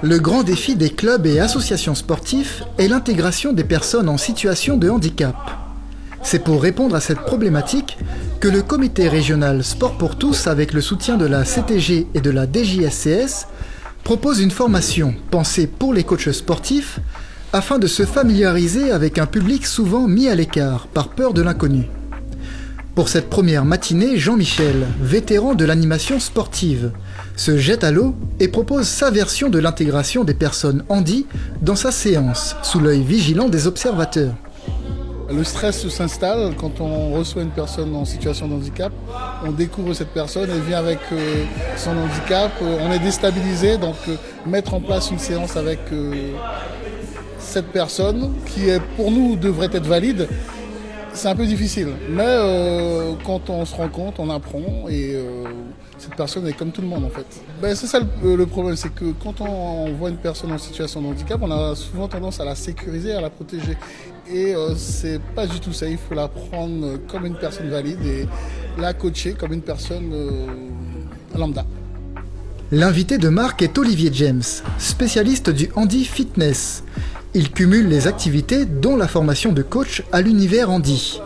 Le grand défi des clubs et associations sportifs est l'intégration des personnes en situation de handicap. C'est pour répondre à cette problématique que le comité régional Sport pour tous, avec le soutien de la CTG et de la DJSCS, propose une formation pensée pour les coachs sportifs afin de se familiariser avec un public souvent mis à l'écart par peur de l'inconnu. Pour cette première matinée, Jean-Michel, vétéran de l'animation sportive, se jette à l'eau et propose sa version de l'intégration des personnes handy dans sa séance, sous l'œil vigilant des observateurs. Le stress s'installe quand on reçoit une personne en situation de handicap. On découvre cette personne, elle vient avec son handicap, on est déstabilisé, donc mettre en place une séance avec cette personne qui pour nous devrait être valide, c'est un peu difficile. Mais quand on se rend compte, on apprend et cette personne est comme tout le monde en fait. C'est ça le problème, c'est que quand on voit une personne en situation de handicap, on a souvent tendance à la sécuriser, à la protéger. Et c'est pas du tout ça, il faut la prendre comme une personne valide et la coacher comme une personne lambda. L'invité de marque est Olivier James, spécialiste du handi fitness. Il cumule les activités dont la formation de coach à l'univers handi.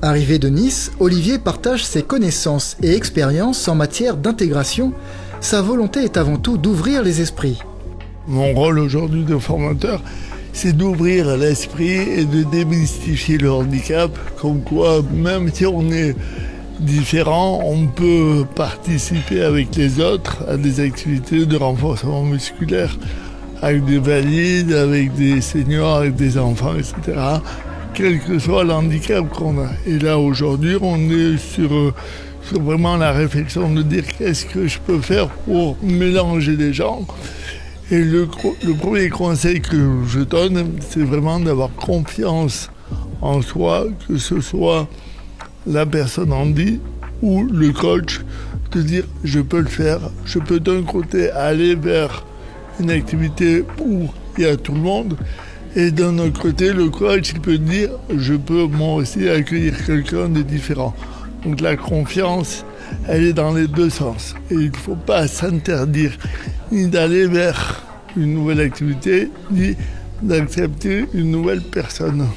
Arrivé de Nice, Olivier partage ses connaissances et expériences en matière d'intégration. Sa volonté est avant tout d'ouvrir les esprits. Mon rôle aujourd'hui de formateur, c'est d'ouvrir l'esprit et de démystifier le handicap, comme quoi même si on est différent, on peut participer avec les autres à des activités de renforcement musculaire, avec des valides, avec des seniors, avec des enfants, etc., quel que soit le handicap qu'on a. Et là, aujourd'hui, on est sur vraiment la réflexion de dire qu'est-ce que je peux faire pour mélanger les gens. Et le premier conseil que je donne, c'est vraiment d'avoir confiance en soi, que ce soit la personne handi ou le coach, de dire je peux le faire. Je peux d'un côté aller vers une activité où il y a tout le monde, et d'un autre côté, le coach il peut dire je peux moi aussi accueillir quelqu'un de différent. Donc la confiance, elle est dans les deux sens. Et il ne faut pas s'interdire ni d'aller vers une nouvelle activité, ni d'accepter une nouvelle personne.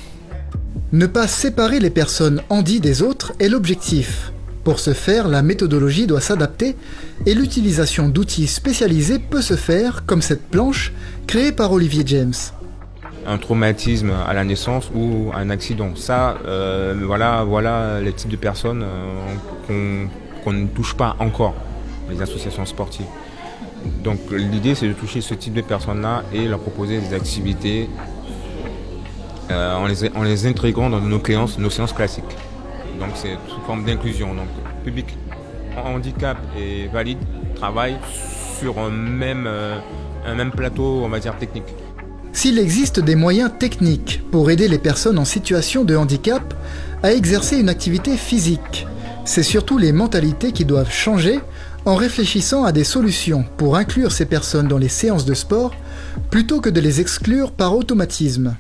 Ne pas séparer les personnes handi des autres est l'objectif. Pour ce faire, la méthodologie doit s'adapter et l'utilisation d'outils spécialisés peut se faire, comme cette planche créée par Olivier James. Un traumatisme à la naissance ou un accident. Ça, voilà les types de personnes qu'on ne touche pas encore, les associations sportives. Donc l'idée, c'est de toucher ce type de personnes-là et leur proposer des activités en les intégrant dans nos séances classiques. Donc c'est sous forme d'inclusion. Donc public handicap et valide travaillent sur un même plateau, on va dire, technique. S'il existe des moyens techniques pour aider les personnes en situation de handicap à exercer une activité physique, c'est surtout les mentalités qui doivent changer en réfléchissant à des solutions pour inclure ces personnes dans les séances de sport plutôt que de les exclure par automatisme.